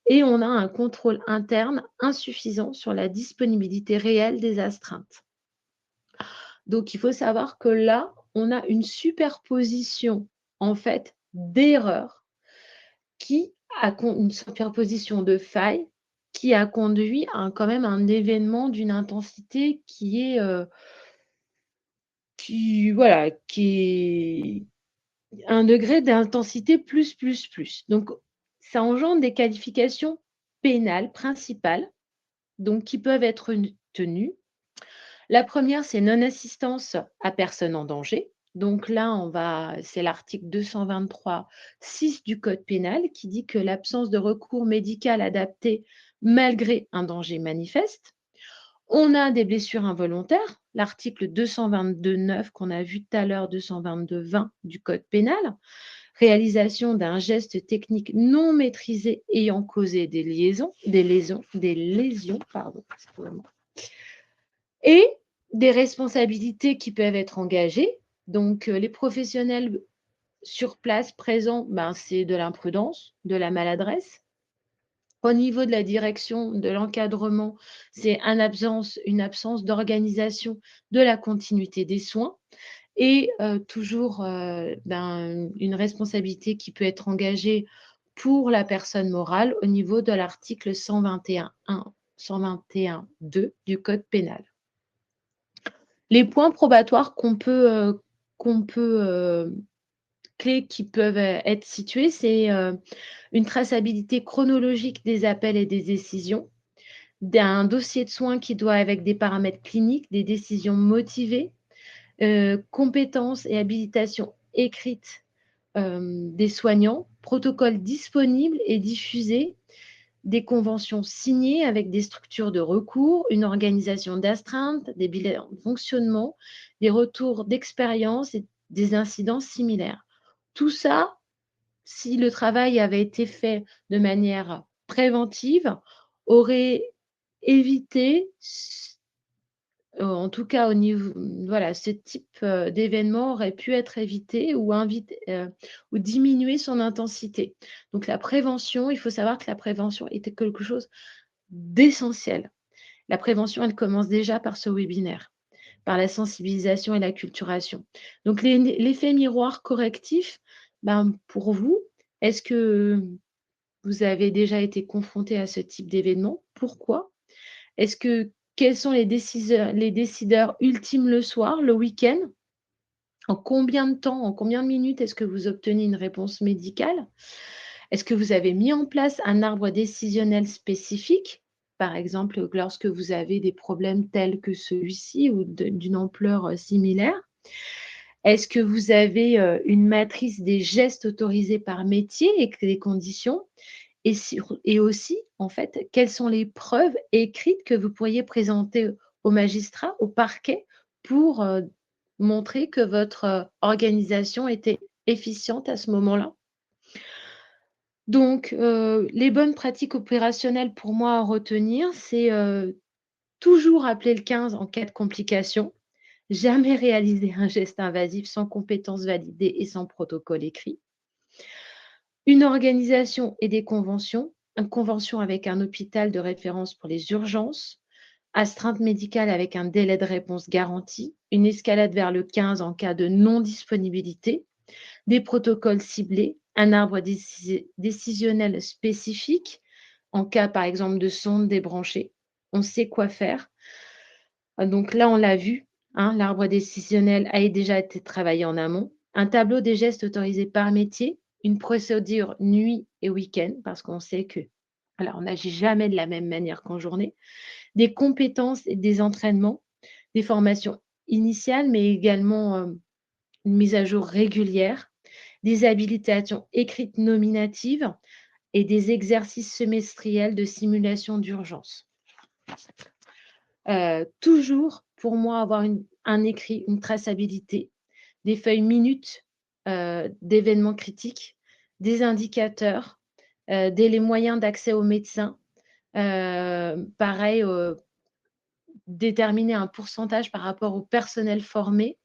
Et on a un contrôle interne insuffisant sur la disponibilité réelle des astreintes. Donc, il faut savoir que là, on a une superposition, en fait, d'erreurs une superposition de failles qui a conduit à quand même un événement d'une intensité qui est, qui est un degré d'intensité plus, plus, plus. Donc, ça engendre des qualifications pénales principales, donc qui peuvent être tenues. La première, c'est non-assistance à personne en danger. Donc là, c'est l'article 223-6 du Code pénal qui dit que l'absence de recours médical adapté malgré un danger manifeste. On a des blessures involontaires, l'article 222-9 qu'on a vu tout à l'heure, 222-20 du Code pénal, réalisation d'un geste technique non maîtrisé ayant causé des lésions, excusez-moi. Et des responsabilités qui peuvent être engagées. Donc, les professionnels sur place présents, c'est de l'imprudence, de la maladresse. Au niveau de la direction, de l'encadrement, c'est une absence d'organisation de la continuité des soins et toujours une responsabilité qui peut être engagée pour la personne morale au niveau de l'article 121.2 du Code pénal. Les points probatoires clés qui peuvent être situés, c'est une traçabilité chronologique des appels et des décisions, d'un dossier de soins qui doit avec des paramètres cliniques, des décisions motivées, compétences et habilitations écrites des soignants, protocoles disponibles et diffusés, des conventions signées avec des structures de recours, une organisation d'astreinte, des bilans de fonctionnement, des retours d'expérience et des incidents similaires. Tout ça, si le travail avait été fait de manière préventive, aurait évité, en tout cas au niveau, ce type d'événement aurait pu être évité ou diminuer son intensité. Donc la prévention, il faut savoir que la prévention était quelque chose d'essentiel. La prévention, elle commence déjà par ce webinaire, par la sensibilisation et l'acculturation. Donc l'effet miroir correctif, pour vous, est-ce que vous avez déjà été confronté à ce type d'événement? Pourquoi? Quels sont les décideurs ultimes le soir, le week-end? En combien de temps, en combien de minutes est-ce que vous obtenez une réponse médicale? Est-ce que vous avez mis en place un arbre décisionnel spécifique? Par exemple, lorsque vous avez des problèmes tels que celui-ci ou d'une ampleur similaire. Est-ce que vous avez une matrice des gestes autorisés par métier et des conditions? Et aussi, en fait, quelles sont les preuves écrites que vous pourriez présenter au magistrat, au parquet, pour montrer que votre organisation était efficiente à ce moment-là? Donc, les bonnes pratiques opérationnelles pour moi à retenir, c'est toujours appeler le 15 en cas de complication, jamais réaliser un geste invasif sans compétences validées et sans protocole écrit. Une organisation et des conventions, une convention avec un hôpital de référence pour les urgences, astreinte médicale avec un délai de réponse garanti, une escalade vers le 15 en cas de non-disponibilité, des protocoles ciblés, un arbre décisionnel spécifique en cas, par exemple, de sonde débranchée. On sait quoi faire. Donc là, on l'a vu, hein, l'arbre décisionnel a déjà été travaillé en amont. Un tableau des gestes autorisés par métier, une procédure nuit et week-end, parce qu'on sait que voilà, on n'agit jamais de la même manière qu'en journée. Des compétences et des entraînements, des formations initiales, mais également une mise à jour régulière, des habilitations écrites nominatives et des exercices semestriels de simulation d'urgence. Toujours, pour moi, avoir un écrit, une traçabilité, des feuilles minutes d'événements critiques, des indicateurs, les moyens d'accès aux médecins. Pareil, déterminer un pourcentage par rapport au personnel formé.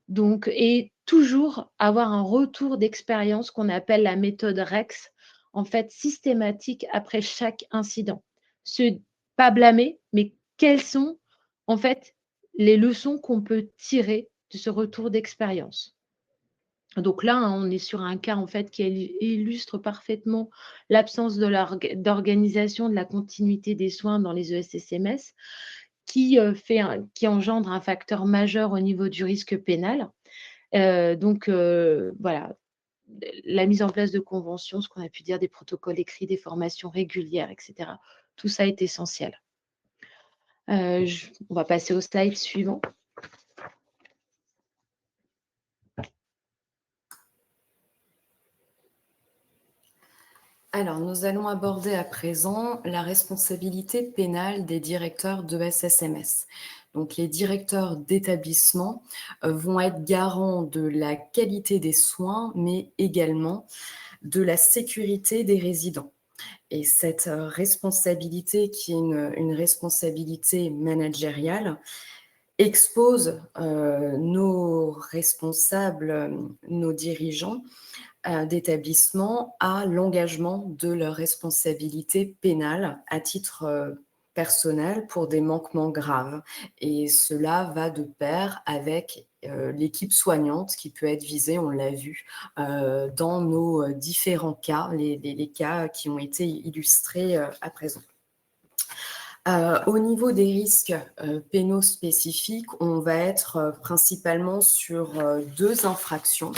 Donc, et toujours avoir un retour d'expérience qu'on appelle la méthode REX, en fait, systématique après chaque incident. Pas blâmer, mais quelles sont, en fait, les leçons qu'on peut tirer de ce retour d'expérience. Donc là, hein, on est sur un cas, en fait, qui illustre parfaitement l'absence d'organisation de la continuité des soins dans les ESSMS, qui engendre un facteur majeur au niveau du risque pénal. Voilà, la mise en place de conventions, ce qu'on a pu dire, des protocoles écrits, des formations régulières, etc. Tout ça est essentiel. On va passer au slide suivant. Alors, nous allons aborder à présent la responsabilité pénale des directeurs de SSMS. Donc, les directeurs d'établissement vont être garants de la qualité des soins, mais également de la sécurité des résidents. Et cette responsabilité, qui est une responsabilité managériale, expose nos responsables, nos dirigeants d'établissement à l'engagement de leur responsabilité pénale à titre personnel pour des manquements graves. Et cela va de pair avec l'équipe soignante qui peut être visée, on l'a vu, dans nos différents cas, les cas qui ont été illustrés à présent. Au niveau des risques pénaux spécifiques, on va être principalement sur deux infractions.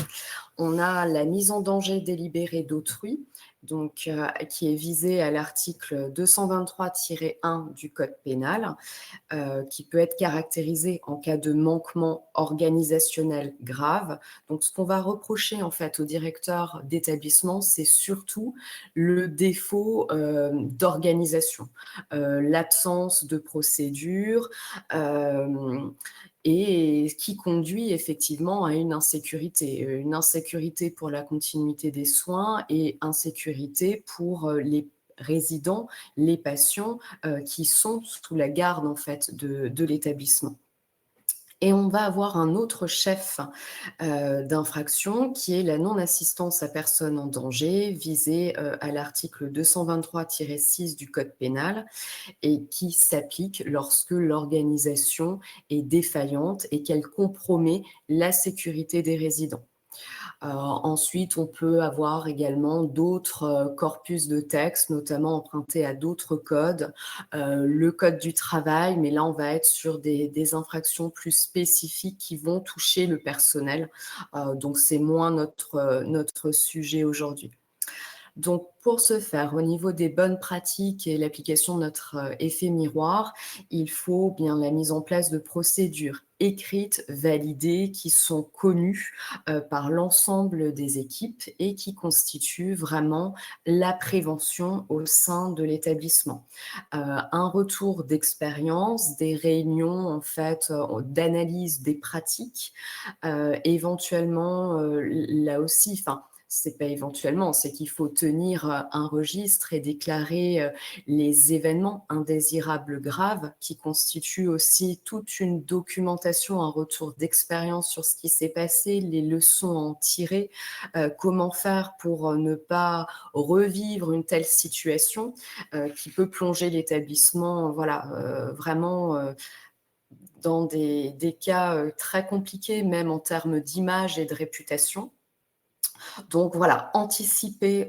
On a la mise en danger délibérée d'autrui, donc qui est visée à l'article 223-1 du Code pénal, qui peut être caractérisée en cas de manquement organisationnel grave. Donc, ce qu'on va reprocher en fait au directeur d'établissement, c'est surtout le défaut d'organisation, l'absence de procédure, et qui conduit effectivement à une insécurité pour la continuité des soins et insécurité pour les résidents, les patients qui sont sous la garde en fait de l'établissement. Et on va avoir un autre chef d'infraction qui est la non-assistance à personne en danger, visée à l'article 223-6 du Code pénal et qui s'applique lorsque l'organisation est défaillante et qu'elle compromet la sécurité des résidents. Ensuite, on peut avoir également d'autres corpus de textes, notamment empruntés à d'autres codes, le code du travail, mais là, on va être sur des infractions plus spécifiques qui vont toucher le personnel. Donc, c'est moins notre sujet aujourd'hui. Donc, pour ce faire, au niveau des bonnes pratiques et l'application de notre effet miroir, il faut bien la mise en place de procédures écrites, validées, qui sont connues par l'ensemble des équipes et qui constituent vraiment la prévention au sein de l'établissement. Un retour d'expérience, des réunions en fait d'analyse des pratiques, éventuellement là aussi, C'est pas éventuellement, c'est qu'il faut tenir un registre et déclarer les événements indésirables graves qui constituent aussi toute une documentation, un retour d'expérience sur ce qui s'est passé, les leçons à en tirer, comment faire pour ne pas revivre une telle situation qui peut plonger l'établissement, voilà, vraiment dans des cas très compliqués, même en termes d'image et de réputation. Donc voilà, anticiper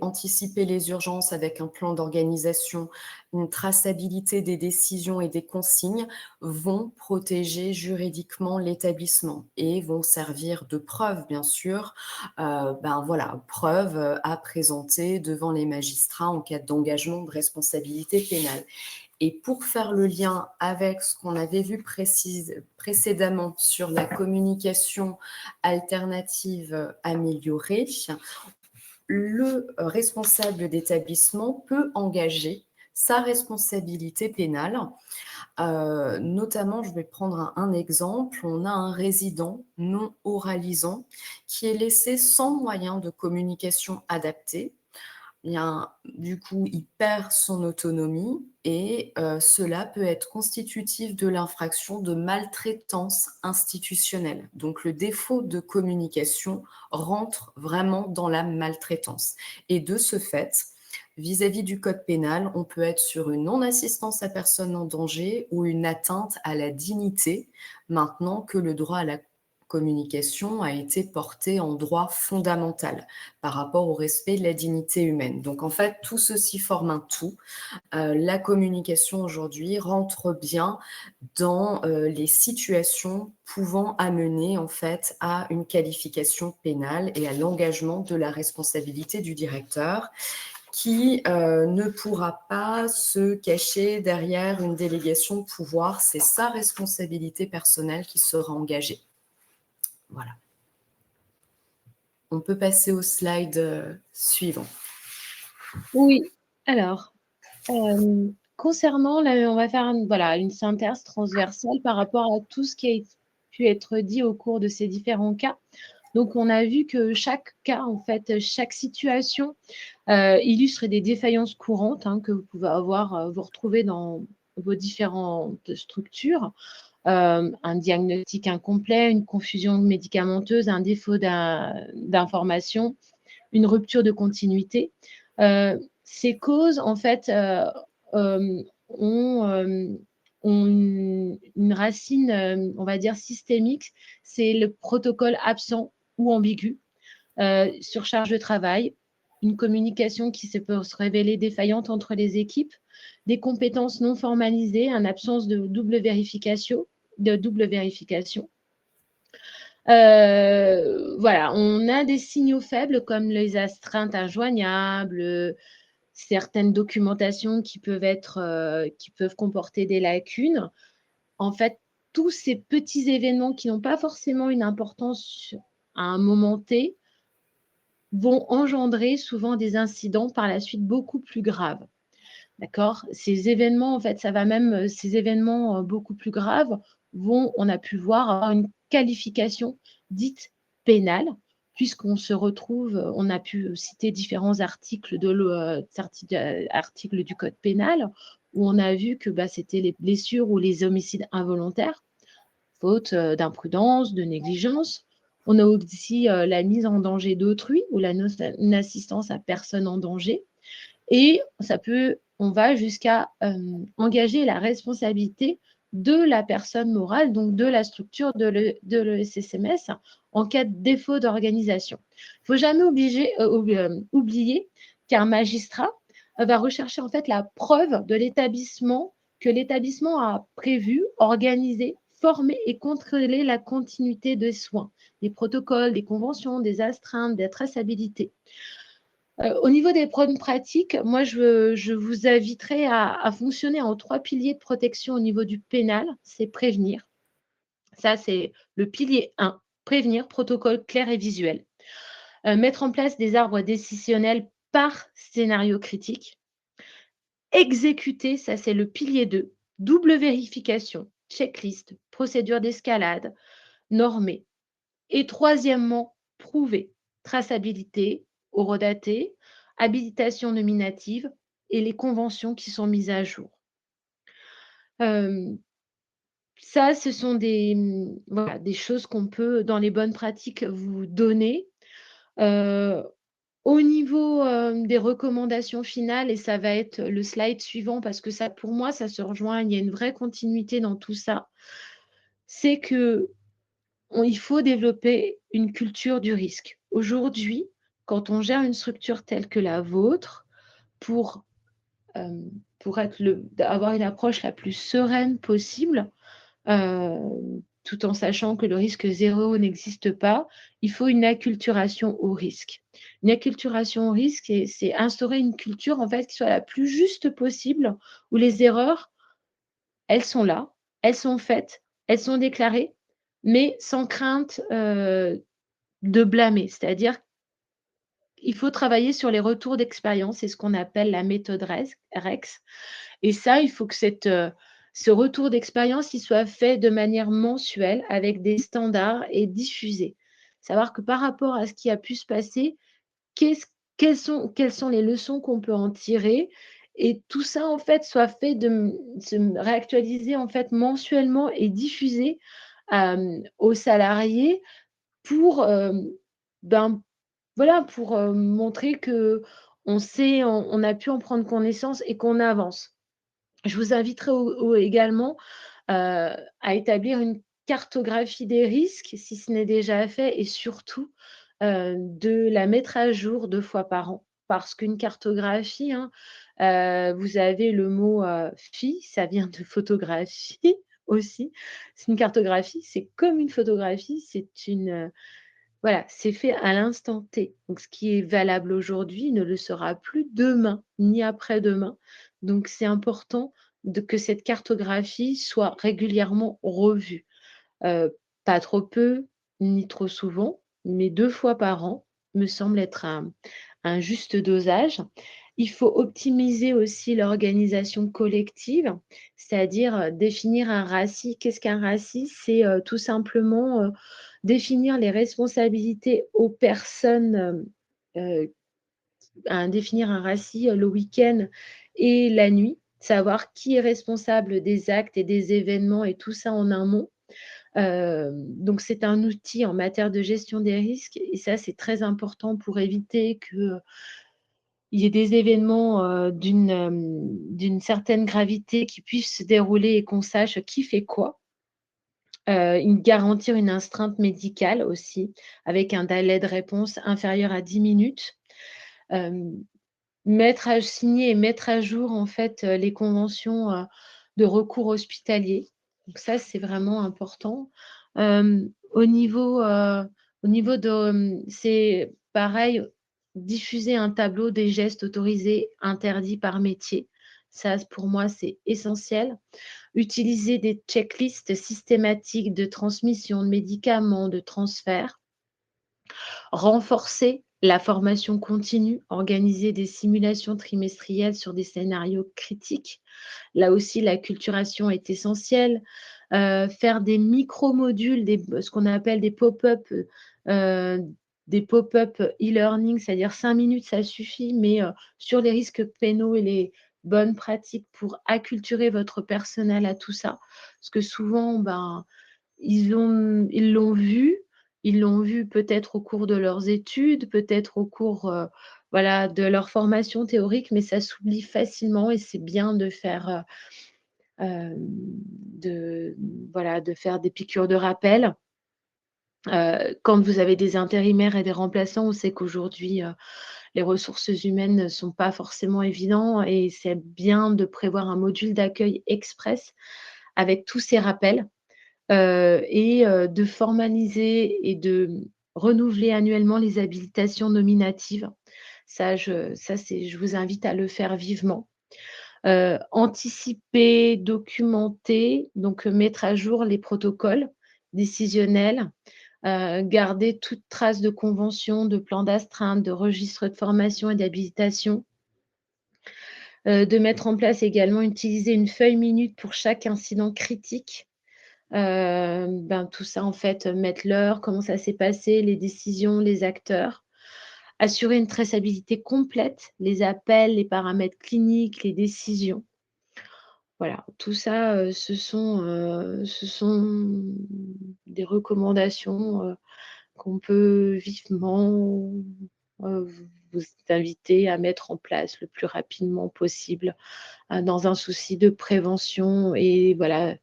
les urgences avec un plan d'organisation, une traçabilité des décisions et des consignes vont protéger juridiquement l'établissement et vont servir de preuve, bien sûr, voilà, preuve à présenter devant les magistrats en cas d'engagement de responsabilité pénale. Et pour faire le lien avec ce qu'on avait vu précédemment sur la communication alternative améliorée, le responsable d'établissement peut engager sa responsabilité pénale. Notamment, je vais prendre un exemple. On a un résident non oralisant qui est laissé sans moyen de communication adapté. Du coup, il perd son autonomie et cela peut être constitutif de l'infraction de maltraitance institutionnelle. Donc, le défaut de communication rentre vraiment dans la maltraitance. Et de ce fait, vis-à-vis du code pénal, on peut être sur une non-assistance à personne en danger ou une atteinte à la dignité, maintenant que le droit à la communication a été porté en droit fondamental par rapport au respect de la dignité humaine. Donc en fait, tout ceci forme un tout. La communication aujourd'hui rentre bien dans les situations pouvant amener en fait à une qualification pénale et à l'engagement de la responsabilité du directeur qui ne pourra pas se cacher derrière une délégation de pouvoir. C'est sa responsabilité personnelle qui sera engagée. Voilà. On peut passer au slide suivant. Oui, alors, concernant, on va faire une synthèse transversale par rapport à tout ce qui a pu être dit au cours de ces différents cas. Donc, on a vu que chaque cas, en fait, chaque situation illustre des défaillances courantes que vous pouvez vous retrouver dans vos différentes structures. Un diagnostic incomplet, une confusion médicamenteuse, un défaut d'information, une rupture de continuité. Ces causes, en fait, ont une racine, on va dire, systémique. C'est le protocole absent ou ambigu, surcharge de travail, une communication qui peut se révéler défaillante entre les équipes, des compétences non formalisées, une absence de double vérification. Voilà, on a des signaux faibles comme les astreintes injoignables, certaines documentations qui peuvent comporter des lacunes. En fait, tous ces petits événements qui n'ont pas forcément une importance à un moment T vont engendrer souvent des incidents par la suite beaucoup plus graves. D'accord? Ces événements, en fait, ces événements beaucoup plus graves on a pu voir, avoir une qualification dite pénale, puisqu'on se retrouve, on a pu citer différents articles articles du code pénal, où on a vu que c'était les blessures ou les homicides involontaires, faute d'imprudence, de négligence. On a aussi la mise en danger d'autrui ou la non-assistance à personne en danger. Et on va jusqu'à engager la responsabilité de la personne morale, donc de la structure de l'ESSMS, en cas de défaut d'organisation. Il ne faut jamais oublier qu'un magistrat va rechercher en fait la preuve de l'établissement, que l'établissement a prévu, organisé, formé et contrôlé la continuité des soins, des protocoles, des conventions, des astreintes, des traçabilités. Au niveau des bonnes pratiques, moi, je vous inviterai à fonctionner en 3 piliers de protection au niveau du pénal. C'est prévenir. Ça, c'est le pilier 1. Prévenir, protocole clair et visuel. Mettre en place des arbres décisionnels par scénario critique. Exécuter, ça, c'est le pilier 2. Double vérification, checklist, procédure d'escalade, normée. Et troisièmement, prouver. Traçabilité, horodatées, habilitation nominative et les conventions qui sont mises à jour. Ça, ce sont voilà, des choses qu'on peut, dans les bonnes pratiques, vous donner. Heu, Au niveau, des recommandations finales, et ça va être le slide suivant parce que ça, pour moi, ça se rejoint, il y a une vraie continuité dans tout ça. C'est qu'il faut développer une culture du risque. Aujourd'hui, quand on gère une structure telle que la vôtre, pour, hem, pour avoir une approche la plus sereine possible, tout en sachant que le risque zéro n'existe pas, il faut une acculturation au risque. Une acculturation au risque, c'est instaurer une culture, en fait, qui soit la plus juste possible, où les erreurs, elles sont là, elles sont faites, elles sont déclarées, mais sans crainte, de blâmer. C'est-à-dire, il faut travailler sur les retours d'expérience, c'est ce qu'on appelle la méthode REX. Et ça, il faut que ce retour d'expérience, il soit fait de manière mensuelle avec des standards et diffusé. Savoir que par rapport à ce qui a pu se passer, qu'est-ce quelles sont les leçons qu'on peut en tirer, et tout ça, en fait, soit fait se réactualiser, en fait, mensuellement et diffusé, aux salariés pour, ben, voilà, pour, montrer qu'on sait, on a pu en prendre connaissance et qu'on avance. Je vous inviterai également, à établir une cartographie des risques, si ce n'est déjà fait, et surtout, de la mettre à jour 2 fois par an. Parce qu'une cartographie, hein, vous avez le mot, «phi», ça vient de photographie aussi. C'est une cartographie, c'est comme une photographie, voilà, c'est fait à l'instant T. Donc ce qui est valable aujourd'hui ne le sera plus demain, ni après-demain. Donc c'est important que cette cartographie soit régulièrement revue. Heu, Pas trop peu, ni trop souvent, mais 2 fois par an me semble être un juste dosage. Il faut optimiser aussi l'organisation collective, c'est-à-dire, définir un RACI. Qu'est-ce qu'un RACI? C'est, tout simplement, définir les responsabilités aux personnes, définir un RACI, le week-end et la nuit, savoir qui est responsable des actes et des événements, et tout ça en amont. Donc c'est un outil en matière de gestion des risques, et ça, c'est très important pour éviter qu'il y ait des événements, d'une certaine gravité qui puissent se dérouler et qu'on sache qui fait quoi. Garantir une astreinte médicale aussi, avec un délai de réponse inférieur à 10 minutes. Hem, Signer et mettre à jour, en fait, les conventions, de recours hospitalier. Donc ça, c'est vraiment important. Hem, au niveau, c'est pareil, diffuser un tableau des gestes autorisés, interdits par métier. Ça, pour moi, c'est essentiel. Utiliser des checklists systématiques de transmission de médicaments, de transfert. Renforcer la formation continue, organiser des simulations trimestrielles sur des scénarios critiques. Là aussi, l'acculturation est essentielle. Faire des micro-modules, ce qu'on appelle des pop-up e-learning, c'est-à-dire 5 minutes, ça suffit, mais sur les risques pénaux et les bonnes pratiques pour acculturer votre personnel à tout ça. Parce que souvent, ben, ils l'ont vu peut-être au cours de leurs études, peut-être au cours, voilà, de leur formation théorique, mais ça s'oublie facilement, et c'est bien de faire, de voilà, de faire des piqûres de rappel. Quand vous avez des intérimaires et des remplaçants, on sait qu'aujourd'hui, les ressources humaines ne sont pas forcément évidents, et c'est bien de prévoir un module d'accueil express avec tous ces rappels. De formaliser et de renouveler annuellement les habilitations nominatives. Je vous invite à le faire vivement. Anticiper, documenter, donc mettre à jour les protocoles décisionnels, garder toute trace de convention, de plan d'astreinte, de registre de formation et d'habilitation. De mettre en place également, utiliser une feuille minute pour chaque incident critique. Ben, tout ça, en fait, mettre l'heure, comment ça s'est passé, les décisions, les acteurs. assurer une traçabilité complète, les appels, les paramètres cliniques, les décisions. Voilà, tout ça, ce sont des recommandations, qu'on peut vivement, vous inviter à mettre en place le plus rapidement possible, dans un souci de prévention et voilà,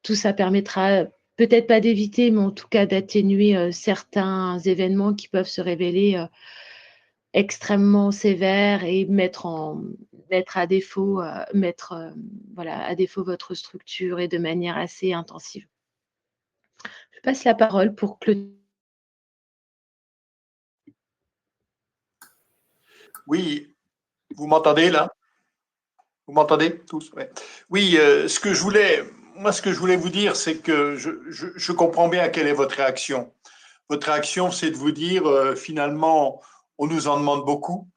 tout ça permettra peut-être pas d'éviter, mais en tout cas d'atténuer, certains événements qui peuvent se révéler, extrêmement sévères et mettre à défaut, voilà, à défaut votre structure et de manière assez intensive. Je passe la parole pour clôturer. Oui, vous m'entendez là? Vous m'entendez tous? Ouais. Oui, ce que je voulais vous dire, c'est que je comprends bien quelle est votre réaction. Votre réaction, c'est de vous dire, finalement, on nous en demande beaucoup.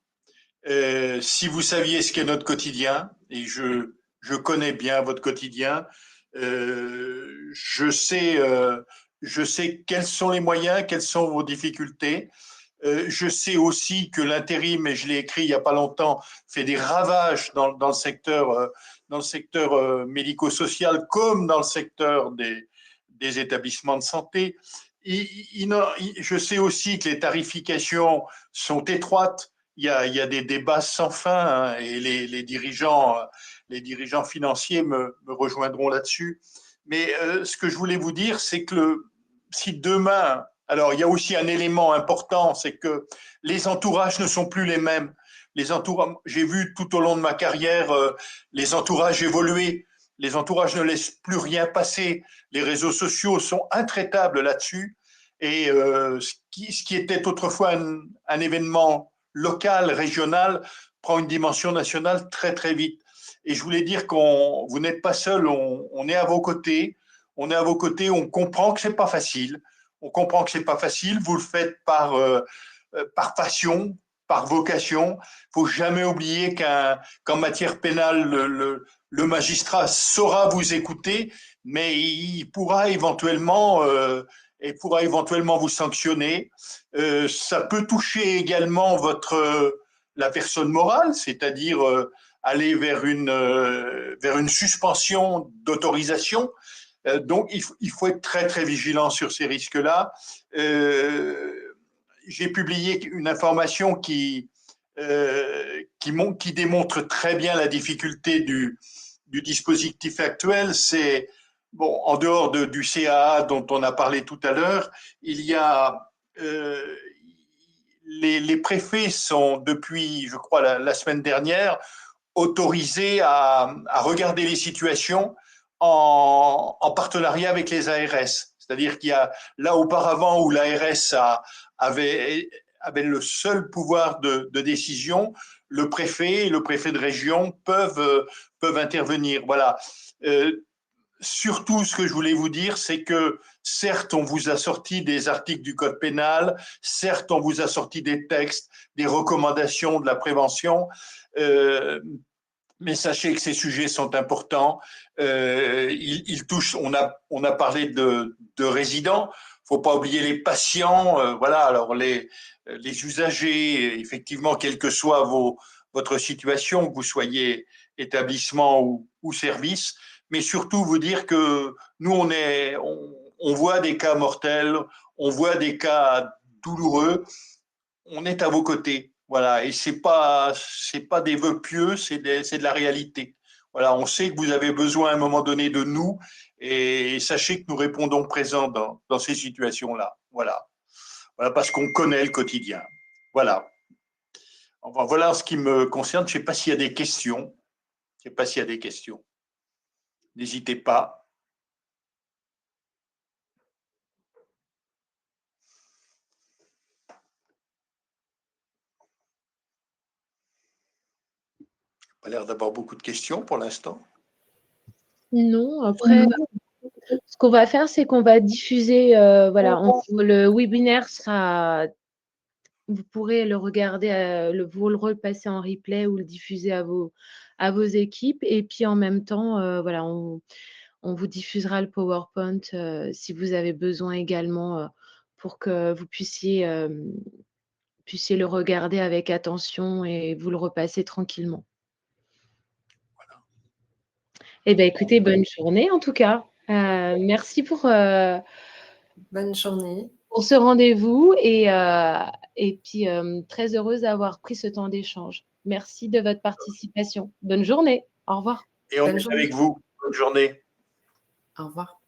Si vous saviez ce qu'est notre quotidien, et je connais bien votre quotidien, je sais quels sont les moyens, quelles sont vos difficultés. Je sais aussi que l'intérim, et je l'ai écrit il n'y a pas longtemps, fait des ravages dans le secteur médico-social comme dans le secteur des établissements de santé. Je sais aussi que les tarifications sont étroites. Il y a des débats sans fin, hein, et les dirigeants financiers me rejoindront là-dessus. Mais ce que je voulais vous dire, c'est que si demain, alors il y a aussi un élément important, c'est que les entourages ne sont plus les mêmes. J'ai vu tout au long de ma carrière les entourages évoluer. Les entourages ne laissent plus rien passer. Les réseaux sociaux sont intraitables là-dessus. Et ce qui était autrefois un événement local, régional, prend une dimension nationale très très vite. Et je voulais dire vous n'êtes pas seul, on est à vos côtés. On est à vos côtés, on comprend que c'est pas facile. On comprend que c'est pas facile. Vous le faites par passion, par vocation. Il faut jamais oublier qu'en matière pénale, le magistrat saura vous écouter, mais il pourra éventuellement vous sanctionner. Ça peut toucher également la personne morale, c'est-à-dire aller vers une suspension d'autorisation. Donc, il faut être très, très vigilant sur ces risques-là. J'ai publié une information qui démontre très bien la difficulté du dispositif actuel. C'est, bon, en dehors du CAA dont on a parlé tout à l'heure, il y a les préfets sont, depuis, je crois, la semaine dernière, autorisés à regarder les situations en partenariat avec les ARS. C'est-à-dire qu'il y a là auparavant où l'ARS avait, avait le seul pouvoir de décision, le préfet et le préfet de région peuvent intervenir. Voilà. Surtout, ce que je voulais vous dire, c'est que certes, on vous a sorti des articles du Code pénal, certes, on vous a sorti des textes, des recommandations de la prévention, mais sachez que ces sujets sont importants. Ils touchent. On a parlé de résidents. Il ne faut pas oublier les patients. Voilà. Alors les usagers, effectivement, quelle que soit votre situation, que vous soyez établissement ou service, mais surtout vous dire que nous on voit des cas mortels, on voit des cas douloureux, on est à vos côtés. Voilà, et c'est pas des vœux pieux, c'est de la réalité. Voilà, on sait que vous avez besoin à un moment donné de nous, et sachez que nous répondons présents dans ces situations-là. Voilà, voilà, parce qu'on connaît le quotidien. Voilà. Enfin, voilà en ce qui me concerne. Je ne sais pas s'il y a des questions. Je ne sais pas s'il y a des questions. N'hésitez pas. Pas l'air d'avoir beaucoup de questions pour l'instant. Non, après, ce qu'on va faire, c'est qu'on va diffuser, voilà, le webinaire sera, vous pourrez le regarder, vous le repasser en replay ou le diffuser à vos équipes. Et puis en même temps, voilà, on vous diffusera le PowerPoint si vous avez besoin également pour que vous puissiez puissiez le regarder avec attention et vous le repasser tranquillement. Eh bien, écoutez, bonne journée en tout cas. Merci pour Bonne journée. ce rendez-vous et puis très heureuse d'avoir pris ce temps d'échange. Merci de votre participation. Bonne journée. Au revoir. Et on Bonne est journée. avec vous. Bonne journée. Au revoir.